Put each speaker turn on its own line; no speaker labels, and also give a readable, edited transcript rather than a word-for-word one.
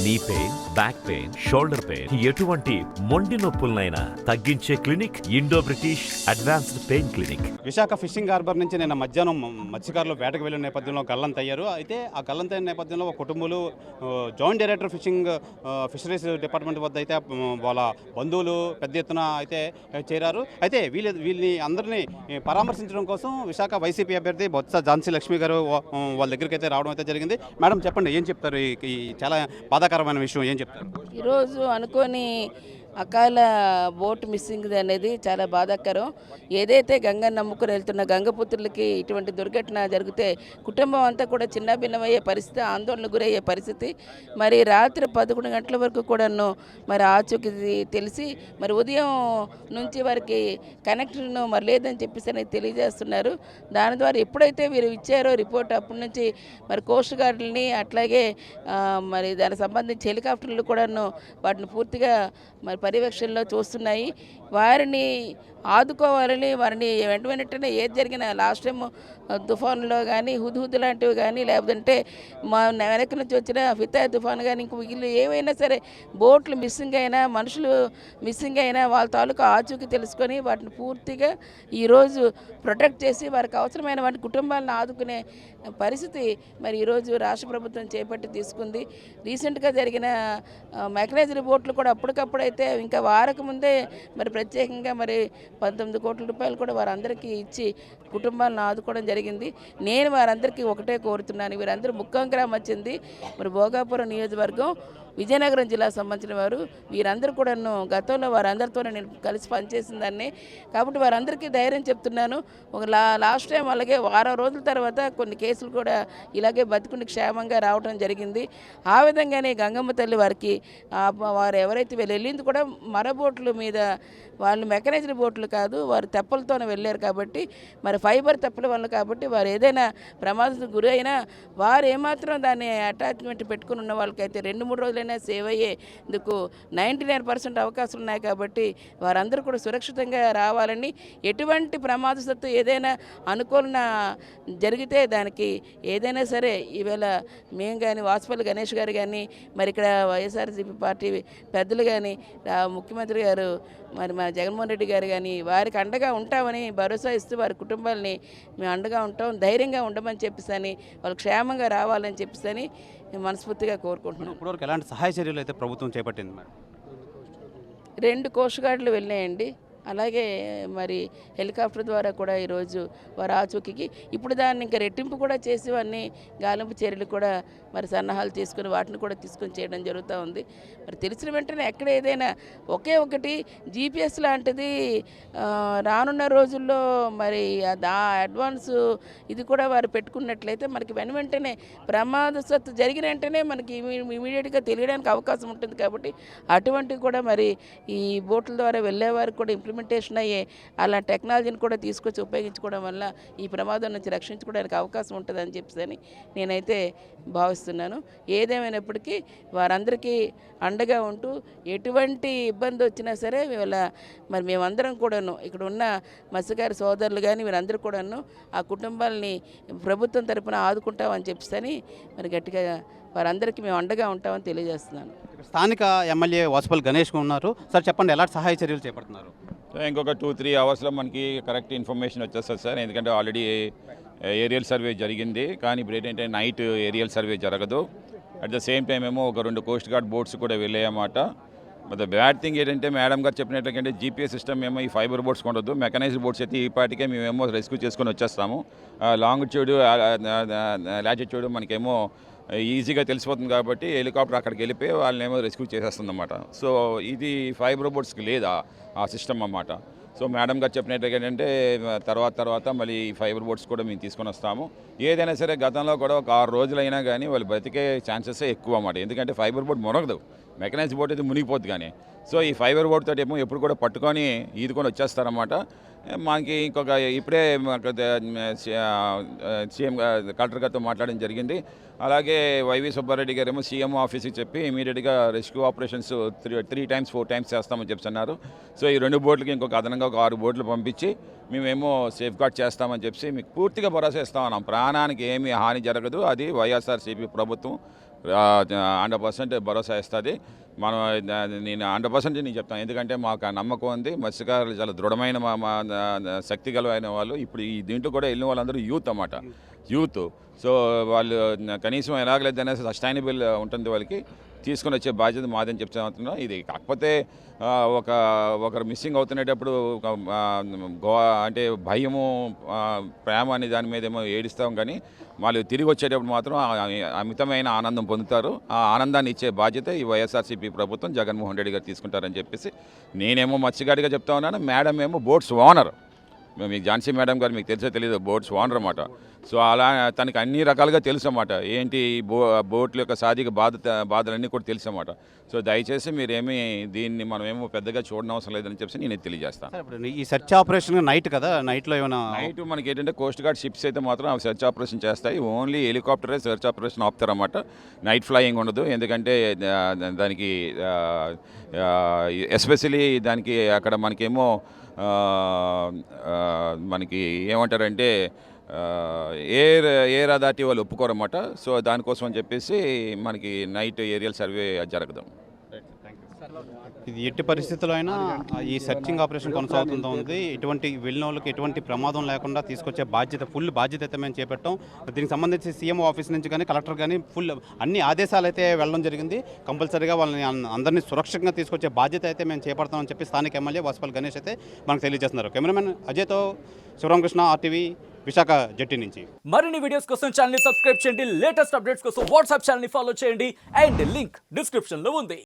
Knee pain, back pain, shoulder pain, ఎటువంటి మొండి నొప్పులనైనా తగ్గించే clinic Indo British advanced pain clinic.
Visakha fishing harbour నుంచి నిన్న మధ్యాహ్నం మత్స్యకారులు వేటకు వెళ్ళిన నేపథ్యంలో గల్లంతయ్యారు. అయితే ఆ గల్లంతైన నేపథ్యంలో ఒక కుటుంబాలు జాయింట్ డైరెక్టర్ ఫిషరీస్ డిపార్ట్మెంట్ వద్ద అయితే వాళ్ళ బంధువులు పెద్ద ఎత్తున అయితే చేరారు. అయితే వీళ్ళని అందరినీ పరామర్శించడం కోసం విశాఖ వైసీపీ అభ్యర్థి బొత్స ఝాన్సీ లక్ష్మి గారు వాళ్ళ దగ్గరికి అయితే రావడం అయితే జరిగింది. మేడం చెప్పండి, ఏం చెప్తారు? ఈ చాలా బాధాకరమైన విషయం ఏం చెప్తారు?
ఈరోజు అనుకోని అకాల బోట్ మిస్సింగ్ అనేది చాలా బాధాకరం. ఏదైతే గంగను నమ్ముకుని వెళ్తున్న గంగపుత్రులకి ఇటువంటి దుర్ఘటన జరిగితే కుటుంబం అంతా కూడా చిన్న భిన్నమయ్యే పరిస్థితి, ఆందోళన గురయ్యే పరిస్థితి. మరి రాత్రి 11 గంటల వరకు కూడాను మరి ఆచూకీ తెలిసి మరి ఉదయం నుంచి వారికి కనెక్షన్ మరి లేదని చెప్పేసి అనేది తెలియజేస్తున్నారు. దాని ద్వారా ఎప్పుడైతే వీరు ఇచ్చారో రిపోర్ట్ అప్పటి నుంచి మరి కోస్ట్ గార్డులని అట్లాగే మరి దానికి సంబంధించి హెలికాప్టర్లు కూడాను వాటిని పూర్తిగా మరి పర్యవేక్షణలో చూస్తున్నాయి. వారిని ఆదుకోవాలని వారిని వెంటనే ఏది జరిగినా లాస్ట్ టైం తుఫానులో కానీ హుద్హుద్ లాంటివి కానీ లేదంటే మా వెనక నుంచి వచ్చిన ఫితా తుఫాను కానీ ఇంక మిగిలిన ఏవైనా సరే బోట్లు మిస్సింగ్ అయినా మనుషులు మిస్సింగ్ అయినా వాళ్ళ తాలూకా ఆచూకీ తెలుసుకొని వాటిని పూర్తిగా ఈరోజు ప్రొటెక్ట్ చేసి వారికి అవసరమైన వాటి కుటుంబాలను ఆదుకునే పరిస్థితి మరి ఈరోజు రాష్ట్ర ప్రభుత్వం చేపట్టి తీసుకుంది. రీసెంట్గా జరిగిన మెకనైజ్డ్ బోట్లు కూడా అప్పటికప్పుడు అయితే ఇంకా వారకు ముందే మరి ప్రత్యేకంగా మరి 19 కోట్ల రూపాయలు కూడా వారందరికీ ఇచ్చి కుటుంబాలను ఆదుకోవడం జరిగింది. నేను వారందరికీ ఒకటే కోరుతున్నాను, వీరందరూ ముక్కాం గ్రామం వచ్చింది మరి భోగాపురం నియోజకవర్గం విజయనగరం జిల్లాకు సంబంధించిన వారు. వీరందరూ కూడాను గతంలో వారందరితో నేను కలిసి పనిచేసిన దాన్ని కాబట్టి వారందరికీ ధైర్యం చెప్తున్నాను. ఒక లాస్ట్ టైం అలాగే వారం రోజుల తర్వాత కొన్ని కేసులు కూడా ఇలాగే బతుకుని క్షేమంగా రావడం జరిగింది. ఆ విధంగానే గంగమ్మ తల్లి వారికి వారు ఎవరైతే వెళ్ళింది కూడా మరబోట్ల మీద వాళ్ళు మెకనైజ్డ్ బోట్లు కాదు, వారు తెప్పలతోనే వెళ్ళారు కాబట్టి మరి ఫైబర్ తెప్పల వల్ల కాబట్టి వారు ఏదైనా ప్రమాదం గురి అయినా వారు ఏమాత్రం దాన్ని అటాచ్మెంట్ పెట్టుకుని ఉన్న వాళ్ళకైతే 2-3 రోజులైనా సేవ్ అయ్యేందుకు 99% అవకాశాలు ఉన్నాయి. కాబట్టి వారందరూ కూడా సురక్షితంగా రావాలని, ఎటువంటి ప్రమాదవత్తు ఏదైనా అనుకూలన జరిగితే దానికి ఏదైనా సరే ఈవేళ మేము కానీ వాసుపల్లి గణేష్ గారు కానీ మరి ఇక్కడ వైఎస్ఆర్సీపీ పార్టీ పెద్దలు కానీ ముఖ్యమంత్రి గారు మరి మా జగన్మోహన్ రెడ్డి గారు కానీ వారికి అండగా ఉంటామని భరోసా ఇస్తూ వారి కుటుంబాలని మేము అండగా ఉంటాం, ధైర్యంగా ఉండమని చెప్పేసి వాళ్ళు క్షేమంగా రావాలని చెప్పేసి మనస్ఫూర్తిగా కోరుకుంటున్నాం.
ఇప్పటివరకు ఎలాంటి సహాయ చర్యలు అయితే ప్రభుత్వం చేపట్టింది మేడం?
2 కోస్ట్ గార్డులు వెళ్ళాయండి. అలాగే మరి హెలికాప్టర్ ద్వారా కూడా ఈరోజు వారు ఆచూకీకి ఇప్పుడు దాన్ని ఇంకా రెట్టింపు కూడా చేసి వారిని గాలింపు చర్యలు కూడా మరి సన్నాహాలు తీసుకుని వాటిని కూడా తీసుకొని చేయడం జరుగుతూ ఉంది. మరి తెలిసిన వెంటనే ఎక్కడ ఏదైనా ఒకే ఒకటి జీపీఎస్ లాంటిది రానున్న రోజుల్లో మరి అడ్వాన్స్ ఇది కూడా వారు పెట్టుకున్నట్లయితే మనకి వెంటనే ప్రమాదవత్తు జరిగిన వెంటనే మనకి ఇమీడియట్గా తెలియడానికి అవకాశం ఉంటుంది. కాబట్టి అటువంటివి కూడా మరి ఈ బోట్ల ద్వారా వెళ్ళేవారికి కూడా ఇంప్లిమెంటేషన్ అయ్యే అలా టెక్నాలజీని కూడా తీసుకొచ్చి ఉపయోగించుకోవడం వల్ల ఈ ప్రమాదం నుంచి రక్షించుకోవడానికి అవకాశం ఉంటుందని చెప్పేసి నేనైతే భావిస్తున్నాను. ఏదేమైనప్పటికీ వారందరికీ అండగా ఉంటూ ఎటువంటి ఇబ్బంది వచ్చినా సరే మరి మేమందరం కూడాను ఇక్కడ ఉన్న మత్స్యకార సోదరులు కానీ వీరందరూ కూడాను ఆ కుటుంబాలని ప్రభుత్వం తరపున ఆదుకుంటామని చెప్పేసి మరి గట్టిగా వారందరికీ మేము అండగా ఉంటామని తెలియజేస్తున్నాను.
స్థానిక ఎమ్మెల్యే వాసుపల్లి గణేష్ ఉన్నారు. సార్ చెప్పండి, ఎలాంటి సహాయ చర్యలు చేపడుతున్నారు?
ఇంకొక 2-3 అవర్స్లో మనకి కరెక్ట్ ఇన్ఫర్మేషన్ వచ్చేస్తుంది సార్. ఎందుకంటే ఆల్రెడీ ఏరియల్ సర్వే జరిగింది, కానీ ఇప్పుడు ఏంటంటే నైట్ ఏరియల్ సర్వే జరగదు. అట్ ద సేమ్ టైం ఏమో ఒక 2 కోస్ట్ గార్డ్ బోట్స్ కూడా వెళ్ళాయన్నమాట. బట్ బ్యాడ్ థింగ్ ఏంటంటే మేడం గారు చెప్పినట్లయితే జీపీఎస్ సిస్టమ్ ఏమో ఈ ఫైబర్ బోట్స్ ఉండదు, మెకనైజ్డ్ బోట్స్ అయితే ఈ పాటికే మేమేమో రెస్క్యూ చేసుకొని వచ్చేస్తాము. లాంగిట్యూడ్ లాటిట్యూడ్ మనకేమో ఈజీగా తెలిసిపోతుంది కాబట్టి హెలికాప్టర్ అక్కడికి వెళ్ళిపోయి వాళ్ళనేమో రెస్క్యూ చేసేస్తుంది అన్నమాట. సో ఇది ఫైబర్ బోట్స్కి లేదా ఆ సిస్టమ్ అన్నమాట. సో మేడం గారు చెప్పినట్టుగా ఏంటంటే తర్వాత మళ్ళీ ఈ ఫైబర్ బోట్స్ కూడా మేము తీసుకొని వస్తాము. ఏదైనా సరే గతంలో కూడా ఒక 6 రోజులైనా కానీ వాళ్ళు బ్రతికే ఛాన్సెస్ ఎక్కువ అన్నమాట. ఎందుకంటే ఫైబర్ బోట్ మునగదు, మెకనైజ్డ్ బోట్ అయితే మునిగిపోద్ది. కానీ సో ఈ ఫైబర్ బోట్ తోటి ఏమో ఎప్పుడు కూడా పట్టుకొని ఈదుకొని వచ్చేస్తారన్నమాట. మనకి ఇంకొక ఇప్పుడే సీఎం కలెక్టర్ గారితో మాట్లాడడం జరిగింది. అలాగే వైవి సుబ్బారెడ్డి గారు ఏమో సీఎం ఆఫీస్కి చెప్పి ఇమీడియట్గా రెస్క్యూ ఆపరేషన్స్ 3 times 4 times చేస్తామని చెప్తున్నారు. సో ఈ 2 బోట్లకి ఇంకొక అదనంగా ఒక 6 బోట్లు పంపించి మేమేమో సేఫ్ గార్డ్ చేస్తామని చెప్పి మీకు పూర్తిగా భరోసా ఇస్తా ఉన్నాం. ప్రాణానికి ఏమీ హాని జరగదు, అది వైఎస్ఆర్సీపీ ప్రభుత్వం 100% భరోసా ఇస్తుంది. మనం నేను 100% నేను చెప్తాను, ఎందుకంటే మాకు ఆ నమ్మకం ఉంది. మత్స్యకారులు చాలా దృఢమైన శక్తి గలమైన వాళ్ళు. ఇప్పుడు ఈ దీంట్లో కూడా వెళ్ళిన వాళ్ళందరూ యూత్ అన్నమాట, యూత్. సో వాళ్ళు కనీసం ఎలాగలేదు అనేసి సస్టైనబుల్ ఉంటుంది, వాళ్ళకి తీసుకొని వచ్చే బాధ్యత మాదని చెప్తున్నా. ఇది కాకపోతే ఒకరు మిస్సింగ్ అవుతున్నప్పుడు అంటే భయము, ప్రేమ అనే దాని మీద ఏమో ఏడుస్తాం, కానీ వాళ్ళు తిరిగి వచ్చేటప్పుడు మాత్రం అమితమైన ఆనందం పొందుతారు. ఆ ఆనందాన్ని ఇచ్చే బాధ్యత ఈ వైఎస్ఆర్సీపీ ప్రభుత్వం, జగన్మోహన్ రెడ్డి గారు తీసుకుంటారని చెప్పేసి నేనేమో మత్స్యగాడిగా చెప్తా ఉన్నాను. మేడం ఏమో బోట్స్ ఓనర్. మీకు ఝాన్సీ మేడం గారు మీకు తెలిసే తెలియదు, బోట్స్ ఓనర్ అన్నమాట. సో అలా తనకి అన్ని రకాలుగా తెలుసు అన్నమాట, ఏంటి బోట్ల యొక్క సాధిక బాధలన్నీ కూడా తెలుసు అన్నమాట. సో దయచేసి మీరేమీ దీన్ని మనమేమో పెద్దగా చూడనవసరం లేదని చెప్పి నేను తెలియజేస్తాను.
ఇప్పుడు ఈ సెర్చ్ ఆపరేషన్ నైట్ కదా, నైట్లో ఏమైనా
నైట్ మనకి ఏంటంటే కోస్ట్ గార్డ్ షిప్స్ అయితే మాత్రం అవి సెర్చ్ ఆపరేషన్ చేస్తాయి. ఓన్లీ హెలికాప్టరే సెర్చ్ ఆపరేషన్ ఆపుతారన్నమాట. నైట్ ఫ్లయింగ్ ఉండదు, ఎందుకంటే దానికి ఎస్పెషలీ దానికి అక్కడ మనకేమో మనకి ఏమంటారంటే ఎయిర్ అథారిటీ వాళ్ళు ఒప్పుకోరన్నమాట. సో దానికోసం అని చెప్పేసి మనకి నైట్ ఏరియల్ సర్వే జరగదు.
ఇది ఎట్టి పరిస్థితుల్లో అయినా ఈ సెర్చింగ్ ఆపరేషన్ కొనసాగుతూ ఉంది. ఎటువంటి వెళ్ళిన వాళ్ళకి ఎటువంటి ప్రమాదం లేకుండా తీసుకొచ్చే బాధ్యత, ఫుల్ బాధ్యత అయితే మేము చేపట్టాం. దీనికి సంబంధించి సీఎం ఆఫీస్ నుంచి కానీ కలెక్టర్ కానీ ఫుల్ అన్ని ఆదేశాలు అయితే వెళ్ళడం జరిగింది. కంపల్సరీగా వాళ్ళని అందరినీ సురక్షితంగా తీసుకొచ్చే బాధ్యత అయితే మేము చేపడతామని చెప్పి స్థానిక ఎమ్మెల్యే వాసుపల్లి గణేష్ అయితే మనకు తెలియజేస్తున్నారు. కెమెరామెన్ అజయ్తో శివరామకృష్ణ, ఆర్టీవీ, విశాఖ జట్టి నుంచి.
మరిన్ని వీడియోస్ కోసం ఛానల్ ని సబ్స్క్రైబ్ చేయండి. లేటెస్ట్ అప్డేట్స్ కోసం వాట్సాప్ ఛానల్ ని ఫాలో చేయండి. అండ్ లింక్ డిస్క్రిప్షన్ లో ఉంది.